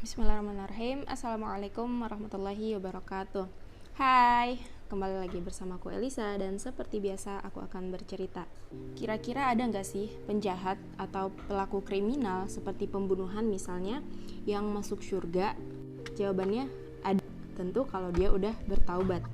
Bismillahirrahmanirrahim. Assalamualaikum warahmatullahi wabarakatuh. Hai, kembali lagi bersama aku Elisa dan seperti biasa aku akan bercerita. Kira-kira ada nggak sih penjahat atau pelaku kriminal seperti pembunuhan misalnya yang masuk surga? Jawabannya ada, tentu kalau dia udah bertaubat.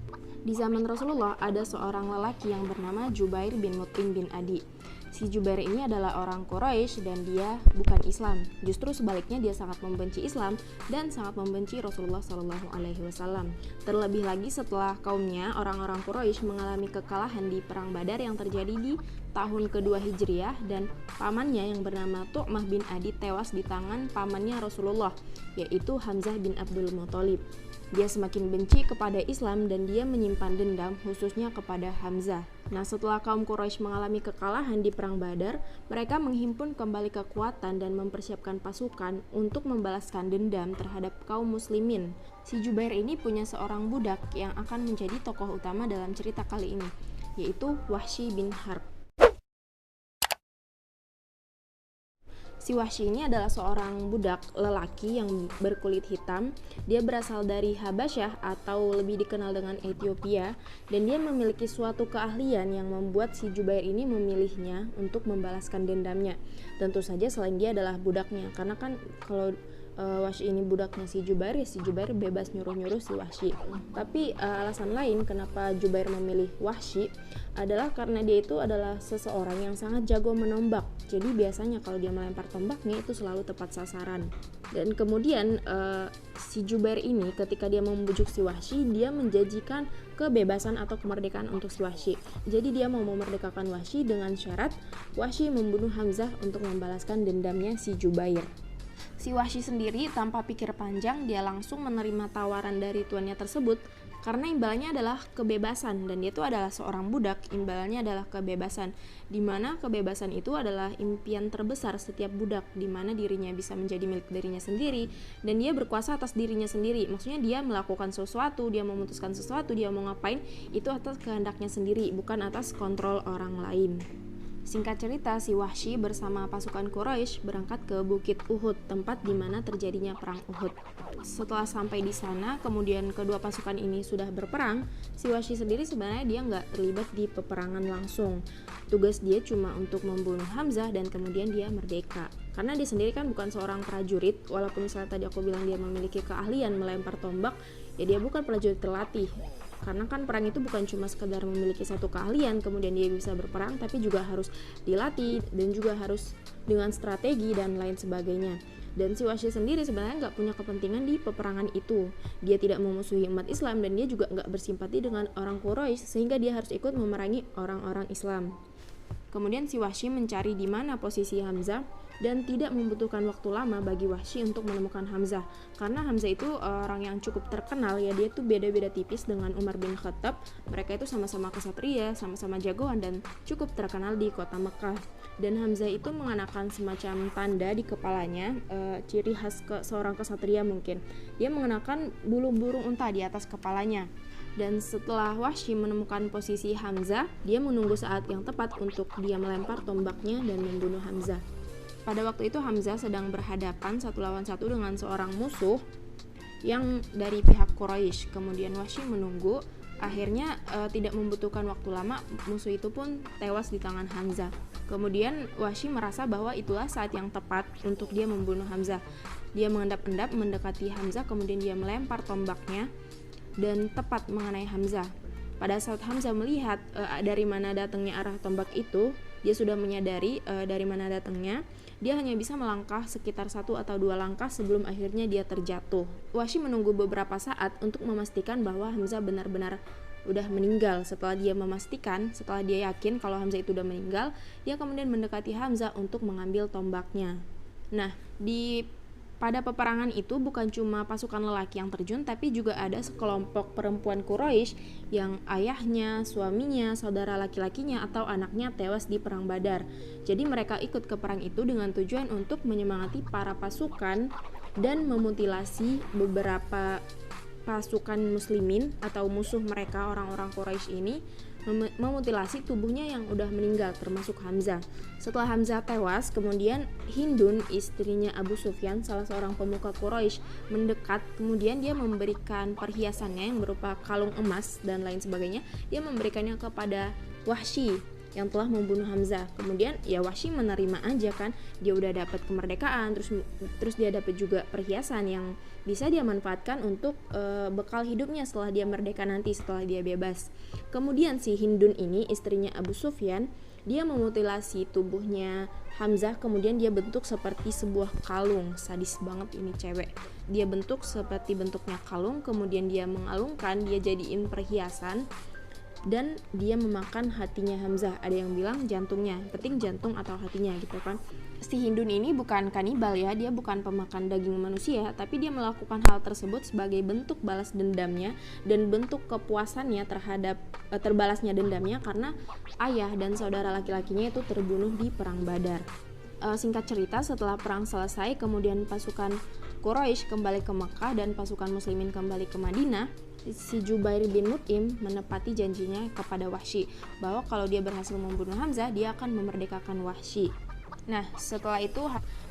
Di zaman Rasulullah ada seorang lelaki yang bernama Jubair bin Mut'im bin Adi. Si Jubair ini adalah orang Quraisy dan dia bukan Islam. Justru sebaliknya dia sangat membenci Islam dan sangat membenci Rasulullah SAW. Terlebih lagi setelah kaumnya orang-orang Quraisy mengalami kekalahan di perang Badar yang terjadi di tahun kedua Hijriah dan pamannya yang bernama Tu'mah bin Adi tewas di tangan pamannya Rasulullah, yaitu Hamzah bin Abdul Muthalib. Dia semakin benci kepada Islam dan dia menyimpan dendam khususnya kepada Hamzah. Nah, setelah kaum Quraisy mengalami kekalahan di perang Badar, mereka menghimpun kembali kekuatan dan mempersiapkan pasukan untuk membalaskan dendam terhadap kaum muslimin. Si Jubair ini punya seorang budak yang akan menjadi tokoh utama dalam cerita kali ini, yaitu Wahsy bin Harb. Si Wahsy ini adalah seorang budak lelaki yang berkulit hitam. Dia berasal dari Habasyah atau lebih dikenal dengan Ethiopia, dan dia memiliki suatu keahlian yang membuat si Jubair ini memilihnya untuk membalaskan dendamnya. Tentu saja selain dia adalah budaknya, karena kan kalau Wahsy ini budaknya si Jubair, ya si Jubair bebas nyuruh-nyuruh si Wahsy. Tapi alasan lain kenapa Jubair memilih Wahsy adalah karena dia itu adalah seseorang yang sangat jago menombak. Jadi biasanya kalau dia melempar tombaknya itu selalu tepat sasaran. Dan kemudian si Jubair ini ketika dia membujuk si Wahsy, dia menjanjikan kebebasan atau kemerdekaan untuk si Wahsy. Jadi dia mau memerdekakan Wahsy dengan syarat Wahsy membunuh Hamzah untuk membalaskan dendamnya si Jubair. Si Wahsy sendiri tanpa pikir panjang dia langsung menerima tawaran dari tuannya tersebut karena imbalannya adalah kebebasan, dan dia itu adalah seorang budak. Imbalannya adalah kebebasan, dimana kebebasan itu adalah impian terbesar setiap budak, dimana dirinya bisa menjadi milik dirinya sendiri dan dia berkuasa atas dirinya sendiri. Maksudnya dia melakukan sesuatu, dia memutuskan sesuatu, dia mau ngapain itu atas kehendaknya sendiri, bukan atas kontrol orang lain. Singkat cerita, si Wahsy bersama pasukan Quraisy berangkat ke Bukit Uhud, tempat di mana terjadinya perang Uhud. Setelah sampai di sana, kemudian kedua pasukan ini sudah berperang. Si Wahsy sendiri sebenarnya dia nggak terlibat di peperangan langsung. Tugas dia cuma untuk membunuh Hamzah dan kemudian dia merdeka. Karena dia sendiri kan bukan seorang prajurit, walaupun misalnya tadi aku bilang dia memiliki keahlian melempar tombak, ya dia bukan prajurit terlatih. Karena kan perang itu bukan cuma sekedar memiliki satu keahlian kemudian dia bisa berperang, tapi juga harus dilatih dan juga harus dengan strategi dan lain sebagainya. Dan si Wahsy sendiri sebenarnya nggak punya kepentingan di peperangan itu. Dia tidak memusuhi umat Islam dan dia juga nggak bersimpati dengan orang Quraisy, sehingga dia harus ikut memerangi orang-orang Islam. Kemudian si Wahsy mencari di mana posisi Hamzah dan tidak membutuhkan waktu lama bagi Wahsy untuk menemukan Hamzah, karena Hamzah itu orang yang cukup terkenal, ya dia tuh beda-beda tipis dengan Umar bin Khattab. Mereka itu sama-sama kesatria, sama-sama jagoan dan cukup terkenal di kota Mekah. Dan Hamzah itu mengenakan semacam tanda di kepalanya, ciri khas seorang kesatria mungkin. Dia mengenakan bulu burung unta di atas kepalanya. Dan setelah Wahsy menemukan posisi Hamzah, dia menunggu saat yang tepat untuk dia melempar tombaknya dan membunuh Hamzah. Pada waktu itu Hamzah sedang berhadapan satu lawan satu dengan seorang musuh yang dari pihak Quraisy. Kemudian Wahsy menunggu, akhirnya tidak membutuhkan waktu lama, musuh itu pun tewas di tangan Hamzah. Kemudian Wahsy merasa bahwa itulah saat yang tepat untuk dia membunuh Hamzah. Dia mengendap-endap mendekati Hamzah, kemudian dia melempar tombaknya dan tepat mengenai Hamzah. Pada saat Hamzah melihat dari mana datangnya arah tombak itu, dia sudah menyadari dari mana datangnya. Dia hanya bisa melangkah sekitar 1 atau 2 langkah sebelum akhirnya dia terjatuh. Wahsy menunggu beberapa saat untuk memastikan bahwa Hamzah benar-benar udah meninggal. Setelah dia yakin kalau Hamzah itu udah meninggal, dia kemudian mendekati Hamzah untuk mengambil tombaknya. Nah, pada peperangan itu bukan cuma pasukan lelaki yang terjun, tapi juga ada sekelompok perempuan Quraisy yang ayahnya, suaminya, saudara laki-lakinya atau anaknya tewas di perang Badar. Jadi mereka ikut ke perang itu dengan tujuan untuk menyemangati para pasukan dan memutilasi beberapa pasukan muslimin atau musuh mereka, orang-orang Quraisy ini, memutilasi tubuhnya yang udah meninggal, termasuk Hamzah. Setelah Hamzah tewas, kemudian Hindun, istrinya Abu Sufyan, salah seorang pemuka Quraisy, mendekat. Kemudian dia memberikan perhiasannya yang berupa kalung emas dan lain sebagainya. Dia memberikannya kepada Wahsy yang telah membunuh Hamzah. Kemudian ya Wahsy menerima aja kan, dia udah dapat kemerdekaan, terus dia dapat juga perhiasan yang bisa dia manfaatkan untuk bekal hidupnya setelah dia merdeka nanti, setelah dia bebas. Kemudian si Hindun ini, istrinya Abu Sufyan, dia memutilasi tubuhnya Hamzah, kemudian dia bentuk seperti sebuah kalung. Sadis banget ini cewek. Dia bentuk seperti bentuknya kalung, kemudian dia mengalungkan, dia jadiin perhiasan, dan dia memakan hatinya Hamzah. Ada yang bilang jantungnya, penting jantung atau hatinya gitu kan. Si Hindun ini bukan kanibal ya, dia bukan pemakan daging manusia, tapi dia melakukan hal tersebut sebagai bentuk balas dendamnya dan bentuk kepuasannya terhadap terbalasnya dendamnya karena ayah dan saudara laki-lakinya itu terbunuh di perang Badar. Singkat cerita, setelah perang selesai, kemudian pasukan Quraisy kembali ke Mekah dan pasukan muslimin kembali ke Madinah. Si Jubair bin Mut'im menepati janjinya kepada Wahsy bahwa kalau dia berhasil membunuh Hamzah, dia akan memerdekakan Wahsy. Nah, setelah itu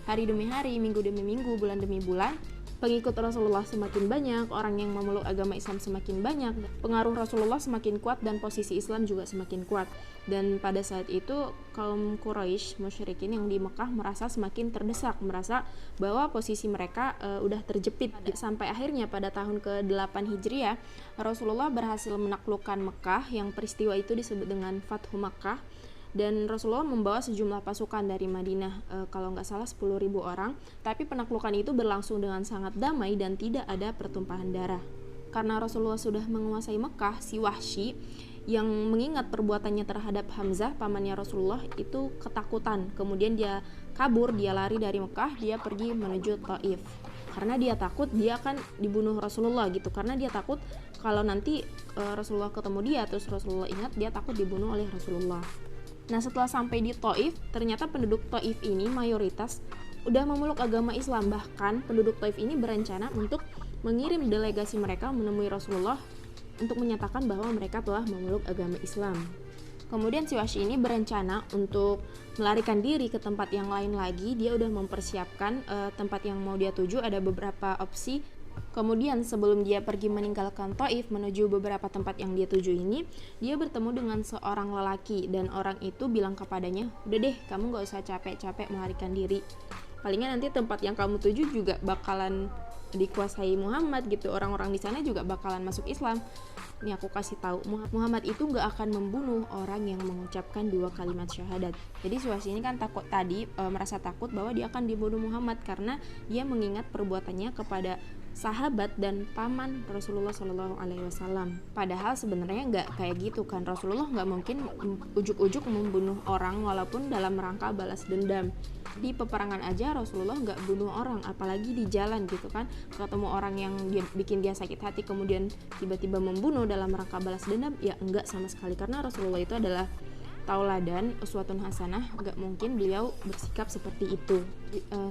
hari demi hari, minggu demi minggu, bulan demi bulan, pengikut Rasulullah semakin banyak, orang yang memeluk agama Islam semakin banyak, pengaruh Rasulullah semakin kuat dan posisi Islam juga semakin kuat. Dan pada saat itu kaum Quraisy musyrikin yang di Mekah merasa semakin terdesak, merasa bahwa posisi mereka udah terjepit. Sampai akhirnya pada tahun ke-8 Hijriah, Rasulullah berhasil menaklukkan Mekah, yang peristiwa itu disebut dengan Fathu Makkah. Dan Rasulullah membawa sejumlah pasukan dari Madinah, kalau nggak salah 10.000 orang, tapi penaklukan itu berlangsung dengan sangat damai dan tidak ada pertumpahan darah. Karena Rasulullah sudah menguasai Mekah, si Wahsy yang mengingat perbuatannya terhadap Hamzah, pamannya Rasulullah, itu ketakutan. Kemudian dia kabur, dia lari dari Mekah, dia pergi menuju Taif. Karena dia takut dia akan dibunuh Rasulullah gitu. Karena dia takut kalau nanti Rasulullah ketemu dia, terus Rasulullah ingat, dia takut dibunuh oleh Rasulullah. Nah, setelah sampai di Taif, ternyata penduduk Taif ini mayoritas udah memeluk agama Islam. Bahkan penduduk Taif ini berencana untuk mengirim delegasi mereka menemui Rasulullah untuk menyatakan bahwa mereka telah memeluk agama Islam. Kemudian si Wahsy ini berencana untuk melarikan diri ke tempat yang lain lagi. Dia udah mempersiapkan tempat yang mau dia tuju, ada beberapa opsi. Kemudian sebelum dia pergi meninggalkan Taif menuju beberapa tempat yang dia tuju ini, dia bertemu dengan seorang lelaki, dan orang itu bilang kepadanya, udah deh, kamu gak usah capek-capek melarikan diri, palingan nanti tempat yang kamu tuju juga bakalan dikuasai Muhammad gitu, orang-orang di sana juga bakalan masuk Islam. Ini aku kasih tahu, Muhammad itu nggak akan membunuh orang yang mengucapkan 2 kalimat syahadat. Jadi si Wahsy ini kan takut tadi, merasa takut bahwa dia akan dibunuh Muhammad karena dia mengingat perbuatannya kepada sahabat dan paman Rasulullah SAW. Padahal sebenarnya nggak kayak gitu kan, Rasulullah nggak mungkin ujuk-ujuk membunuh orang walaupun dalam rangka balas dendam. Di peperangan aja Rasulullah nggak bunuh orang, apalagi di jalan gitu kan, ketemu orang yang bikin dia sakit hati kemudian tiba-tiba membunuh dalam rangka balas dendam, ya enggak sama sekali, karena Rasulullah itu adalah tauladan, uswatun hasanah, nggak mungkin beliau bersikap seperti itu.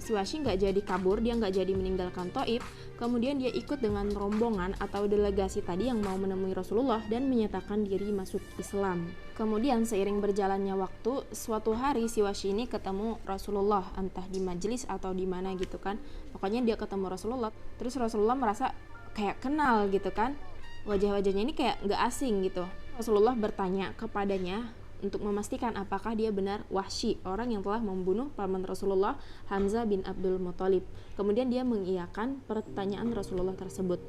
Si Wahsy nggak jadi kabur, dia nggak jadi meninggalkan Taif, kemudian dia ikut dengan rombongan atau delegasi tadi yang mau menemui Rasulullah dan menyatakan diri masuk Islam. Kemudian seiring berjalannya waktu, suatu hari si Wahsy ini ketemu Rasulullah, entah di majelis atau di mana gitu kan. Pokoknya dia ketemu Rasulullah, terus Rasulullah merasa kayak kenal gitu kan. Wajah-wajahnya ini kayak nggak asing gitu. Rasulullah bertanya kepadanya untuk memastikan apakah dia benar Wahsy, orang yang telah membunuh paman Rasulullah, Hamzah bin Abdul Muthalib. Kemudian dia mengiyakan pertanyaan Rasulullah tersebut.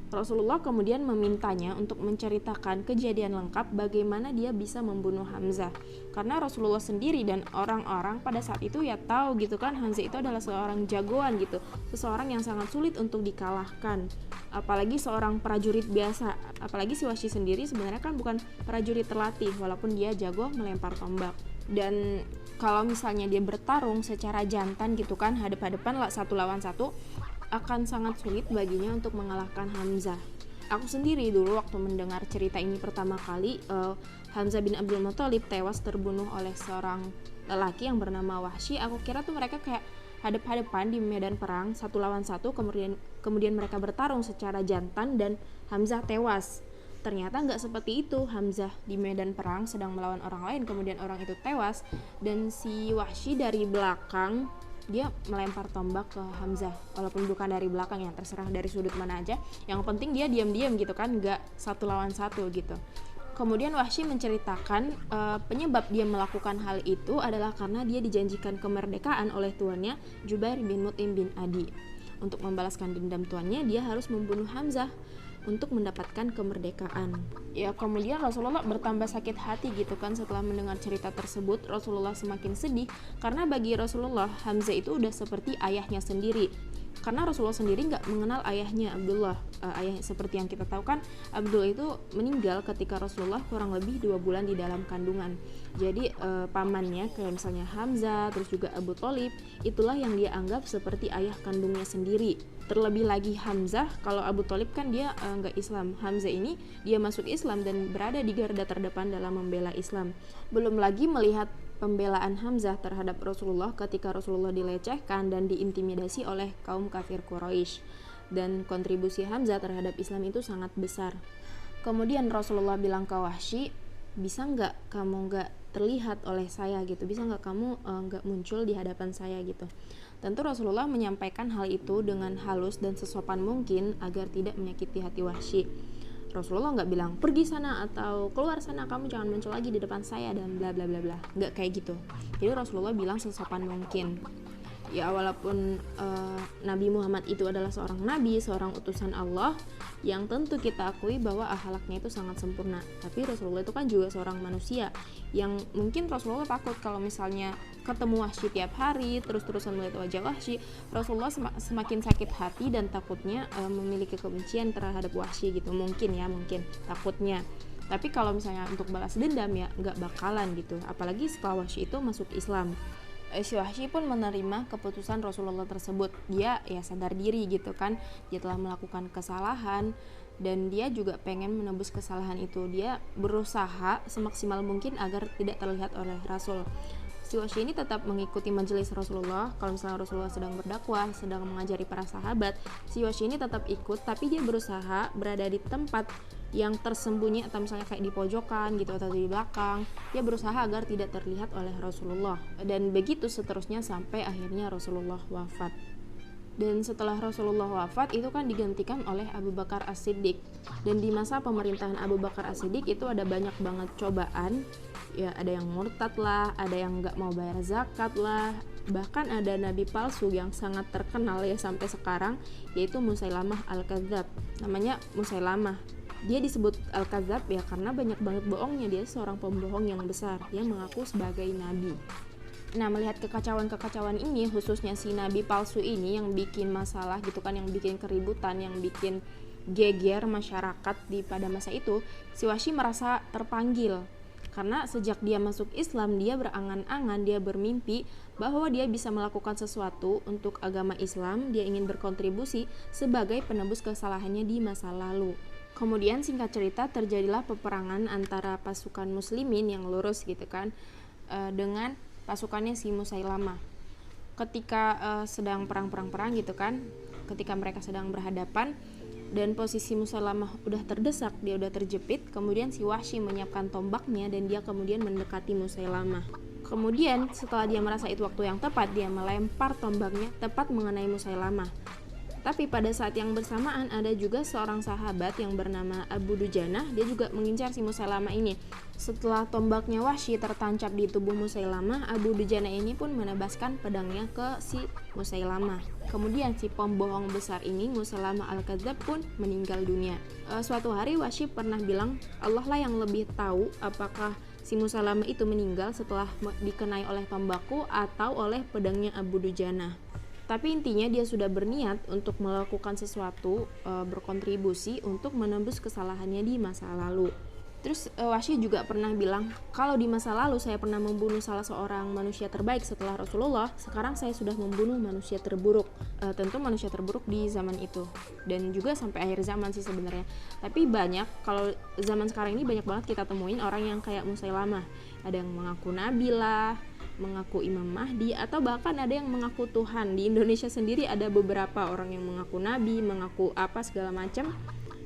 Rasulullah kemudian memintanya untuk menceritakan kejadian lengkap bagaimana dia bisa membunuh Hamzah. Karena Rasulullah sendiri dan orang-orang pada saat itu ya tahu gitu kan, Hamzah itu adalah seorang jagoan gitu, seseorang yang sangat sulit untuk dikalahkan. Apalagi seorang prajurit biasa, apalagi si Wahsy sendiri sebenarnya kan bukan prajurit terlatih walaupun dia jago melempar tombak. Dan kalau misalnya dia bertarung secara jantan gitu kan, hadap-hadapan lah, 1 lawan 1, akan sangat sulit baginya untuk mengalahkan Hamzah. Aku sendiri dulu waktu mendengar cerita ini pertama kali, Hamzah bin Abdul Muthalib tewas terbunuh oleh seorang lelaki yang bernama Wahsy, aku kira tuh mereka kayak hadap-hadapan di medan perang 1 lawan 1, kemudian mereka bertarung secara jantan dan Hamzah tewas. Ternyata nggak seperti itu. Hamzah di medan perang sedang melawan orang lain, kemudian orang itu tewas, dan si Wahsy dari belakang dia melempar tombak ke Hamzah, walaupun bukan dari belakang ya, terserah dari sudut mana aja, yang penting dia diam-diam gitu kan, nggak satu lawan satu gitu. Kemudian Wahsy menceritakan penyebab dia melakukan hal itu adalah karena dia dijanjikan kemerdekaan oleh tuannya Jubair bin Mut'im bin Adi. Untuk membalaskan dendam tuannya, dia harus membunuh Hamzah untuk mendapatkan kemerdekaan. Ya, kemudian Rasulullah bertambah sakit hati gitu kan setelah mendengar cerita tersebut. Rasulullah semakin sedih karena bagi Rasulullah Hamzah itu udah seperti ayahnya sendiri. Karena Rasulullah sendiri nggak mengenal ayahnya Abdullah. Ayah seperti yang kita tahu kan, Abdullah itu meninggal ketika Rasulullah kurang lebih 2 bulan di dalam kandungan. Jadi pamannya kayak misalnya Hamzah, terus juga Abu Thalib, itulah yang dia anggap seperti ayah kandungnya sendiri. Terlebih lagi Hamzah, kalau Abu Thalib kan dia nggak Islam. Hamzah ini dia masuk Islam dan berada di garda terdepan dalam membela Islam. Belum lagi melihat pembelaan Hamzah terhadap Rasulullah ketika Rasulullah dilecehkan dan diintimidasi oleh kaum kafir Quraisy, dan kontribusi Hamzah terhadap Islam itu sangat besar. Kemudian Rasulullah bilang ke Wahsy, bisa nggak kamu nggak terlihat oleh saya gitu, bisa nggak kamu nggak muncul di hadapan saya gitu. Tentu Rasulullah menyampaikan hal itu dengan halus dan sesopan mungkin agar tidak menyakiti hati Wahsy. Rasulullah nggak bilang pergi sana atau keluar sana, kamu jangan muncul lagi di depan saya dan bla bla bla bla, nggak kayak gitu. Jadi Rasulullah bilang sesopan mungkin. Ya, walaupun Nabi Muhammad itu adalah seorang nabi, seorang utusan Allah yang tentu kita akui bahwa akhlaknya itu sangat sempurna, tapi Rasulullah itu kan juga seorang manusia yang mungkin Rasulullah takut kalau misalnya ketemu Wahsy tiap hari, terus-terusan melihat wajah Wahsy, Rasulullah semakin sakit hati dan takutnya memiliki kebencian terhadap Wahsy gitu, mungkin takutnya. Tapi kalau misalnya untuk balas dendam ya nggak bakalan gitu, apalagi setelah Wahsy itu masuk Islam. Si Wahsy pun menerima keputusan Rasulullah tersebut. Dia ya sadar diri gitu kan, dia telah melakukan kesalahan dan dia juga pengen menebus kesalahan itu. Dia berusaha semaksimal mungkin agar tidak terlihat oleh Rasul. Si Wahsy ini tetap mengikuti majelis Rasulullah. Kalau misalnya Rasulullah sedang berdakwah, sedang mengajari para sahabat, si Wahsy ini tetap ikut, tapi dia berusaha berada di tempat yang tersembunyi, atau misalnya kayak di pojokan gitu atau di belakang. Dia berusaha agar tidak terlihat oleh Rasulullah, dan begitu seterusnya sampai akhirnya Rasulullah wafat. Dan setelah Rasulullah wafat itu kan digantikan oleh Abu Bakar As-Siddiq. Dan di masa pemerintahan Abu Bakar As-Siddiq itu ada banyak banget cobaan. Ya, ada yang murtad lah, ada yang nggak mau bayar zakat lah, bahkan ada nabi palsu yang sangat terkenal ya sampai sekarang, yaitu Musailamah Al-Kadzab. Namanya Musailamah. Dia disebut Al-Kadzab ya karena banyak banget bohongnya. Dia seorang pembohong yang besar yang mengaku sebagai nabi. Nah, melihat kekacauan-kekacauan ini, khususnya si nabi palsu ini yang bikin masalah gitu kan, yang bikin keributan, yang bikin geger masyarakat pada masa itu, si Wahsy merasa terpanggil. Karena sejak dia masuk Islam, dia berangan-angan, dia bermimpi bahwa dia bisa melakukan sesuatu untuk agama Islam. Dia ingin berkontribusi sebagai penebus kesalahannya di masa lalu. Kemudian singkat cerita terjadilah peperangan antara pasukan muslimin yang lurus gitu kan, dengan pasukannya si Musailamah. Ketika sedang perang gitu kan, ketika mereka sedang berhadapan dan posisi Musailamah udah terdesak, dia udah terjepit, kemudian si Wahsy menyiapkan tombaknya dan dia kemudian mendekati Musailamah. Kemudian setelah dia merasa itu waktu yang tepat, dia melempar tombaknya tepat mengenai Musailamah. Tapi pada saat yang bersamaan ada juga seorang sahabat yang bernama Abu Dujanah, dia juga mengincar si Musailamah ini. Setelah tombaknya Wahsy tertancap di tubuh Musailamah, Abu Dujanah ini pun menebaskan pedangnya ke si Musailamah. Kemudian si pembohong besar ini, Musailamah Al-Kadzab, pun meninggal dunia. Suatu hari Wahsy pernah bilang, Allah lah yang lebih tahu apakah si Musailamah itu meninggal setelah dikenai oleh tombakku atau oleh pedangnya Abu Dujanah. Tapi intinya dia sudah berniat untuk melakukan sesuatu, berkontribusi untuk menembus kesalahannya di masa lalu. Terus Wahsy juga pernah bilang, kalau di masa lalu saya pernah membunuh salah seorang manusia terbaik setelah Rasulullah, sekarang saya sudah membunuh manusia terburuk. Tentu manusia terburuk di zaman itu, dan juga sampai akhir zaman sih sebenarnya. Tapi banyak, kalau zaman sekarang ini banyak banget kita temuin orang yang kayak Musailamah. Ada yang mengaku nabi lah, mengaku Imam Mahdi, atau bahkan ada yang mengaku Tuhan. Di Indonesia sendiri ada beberapa orang yang mengaku nabi, mengaku apa segala macam.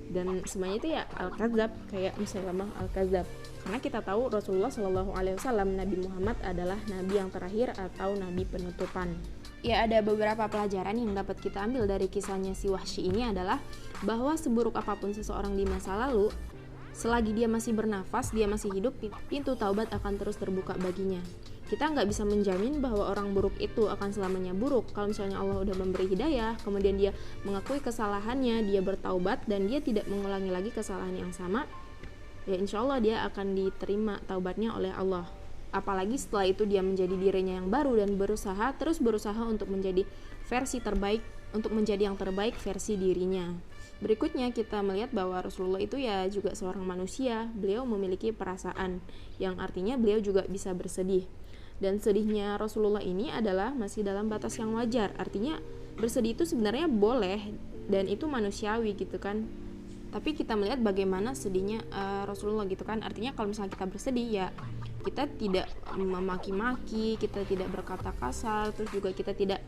dan semuanya itu ya al-kadzab, kayak Musailamah al-kadzab. Karena kita tahu Rasulullah Shallallahu Alaihi Wasallam, Nabi Muhammad adalah nabi yang terakhir atau nabi penutupan. Ya, ada beberapa pelajaran yang dapat kita ambil dari kisahnya si Wahsy ini adalah bahwa seburuk apapun seseorang di masa lalu, selagi dia masih bernafas, dia masih hidup, pintu taubat akan terus terbuka baginya. Kita nggak bisa menjamin bahwa orang buruk itu akan selamanya buruk. Kalau misalnya Allah udah memberi hidayah, kemudian dia mengakui kesalahannya, dia bertaubat, dan dia tidak mengulangi lagi kesalahan yang sama, ya insya Allah dia akan diterima taubatnya oleh Allah. Apalagi setelah itu dia menjadi dirinya yang baru dan terus berusaha untuk menjadi versi terbaik, untuk menjadi yang terbaik versi dirinya. Berikutnya kita melihat bahwa Rasulullah itu ya juga seorang manusia. Beliau memiliki perasaan, yang artinya beliau juga bisa bersedih. Dan sedihnya Rasulullah ini adalah masih dalam batas yang wajar. Artinya bersedih itu sebenarnya boleh dan itu manusiawi gitu kan. Tapi kita melihat bagaimana sedihnya Rasulullah gitu kan. Artinya kalau misalnya kita bersedih ya kita tidak memaki-maki, kita tidak berkata kasar, terus juga kita tidak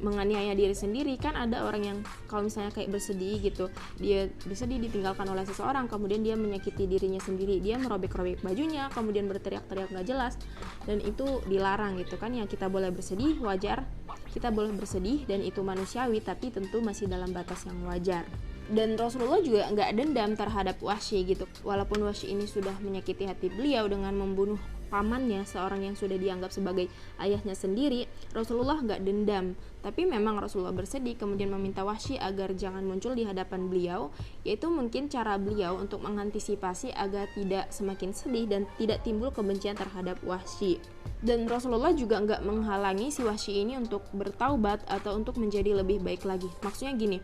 menganiaya diri sendiri. Kan ada orang yang kalau misalnya kayak bersedih gitu, dia bersedih ditinggalkan oleh seseorang, kemudian dia menyakiti dirinya sendiri, dia merobek-robek bajunya, kemudian berteriak-teriak gak jelas, dan itu dilarang gitu kan. Ya kita boleh bersedih, wajar, kita boleh bersedih dan itu manusiawi, tapi tentu masih dalam batas yang wajar. Dan Rasulullah juga nggak dendam terhadap Wahsy gitu. Walaupun Wahsy ini sudah menyakiti hati beliau dengan membunuh pamannya, seorang yang sudah dianggap sebagai ayahnya sendiri, Rasulullah nggak dendam. Tapi memang Rasulullah bersedih, kemudian meminta Wahsy agar jangan muncul di hadapan beliau, yaitu mungkin cara beliau untuk mengantisipasi agar tidak semakin sedih dan tidak timbul kebencian terhadap Wahsy. Dan Rasulullah juga nggak menghalangi si Wahsy ini untuk bertaubat atau untuk menjadi lebih baik lagi. Maksudnya gini,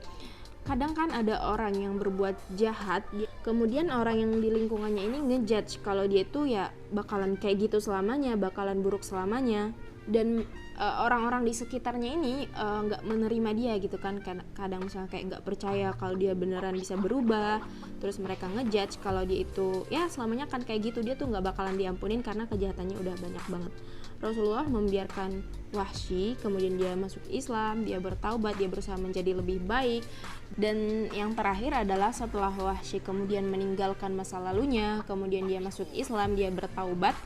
kadang kan ada orang yang berbuat jahat, kemudian orang yang di lingkungannya ini ngejudge kalau dia itu ya bakalan kayak gitu selamanya, bakalan buruk selamanya, dan orang-orang di sekitarnya ini nggak menerima dia gitu kan. Kadang misalnya kayak nggak percaya kalau dia beneran bisa berubah, terus mereka ngejudge kalau dia itu ya selamanya kan kayak gitu, dia tuh nggak bakalan diampunin karena kejahatannya udah banyak banget. Rasulullah membiarkan Wahsy, kemudian dia masuk Islam, dia bertaubat, dia berusaha menjadi lebih baik. Dan yang terakhir adalah setelah Wahsy kemudian meninggalkan masa lalunya, kemudian dia masuk Islam, dia bertaubat,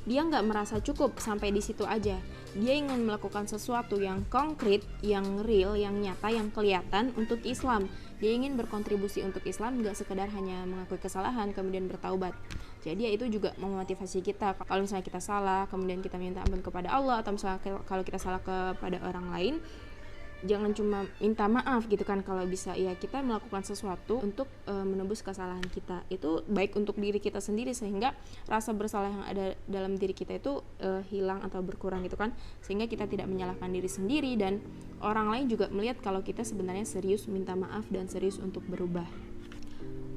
dia nggak merasa cukup sampai di situ aja. Dia ingin melakukan sesuatu yang konkret, yang real, yang nyata, yang kelihatan untuk Islam. Dia ingin berkontribusi untuk Islam, nggak sekedar hanya mengakui kesalahan kemudian bertaubat. Jadi ya itu juga memotivasi kita. Kalau misalnya kita salah, kemudian kita minta ampun kepada Allah, atau misalnya kalau kita salah kepada orang lain, jangan cuma minta maaf gitu kan. Kalau bisa ya kita melakukan sesuatu untuk menebus kesalahan kita. Itu baik untuk diri kita sendiri, sehingga rasa bersalah yang ada dalam diri kita itu hilang atau berkurang gitu kan, sehingga kita tidak menyalahkan diri sendiri, dan orang lain juga melihat kalau kita sebenarnya serius minta maaf dan serius untuk berubah.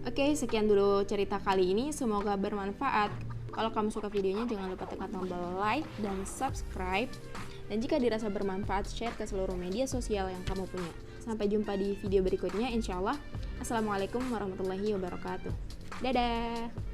Oke, sekian dulu cerita kali ini, semoga bermanfaat. Kalau kamu suka videonya, jangan lupa tekan tombol like dan subscribe. Dan jika dirasa bermanfaat, share ke seluruh media sosial yang kamu punya. Sampai jumpa di video berikutnya, insya Allah. Assalamualaikum warahmatullahi wabarakatuh. Dadah!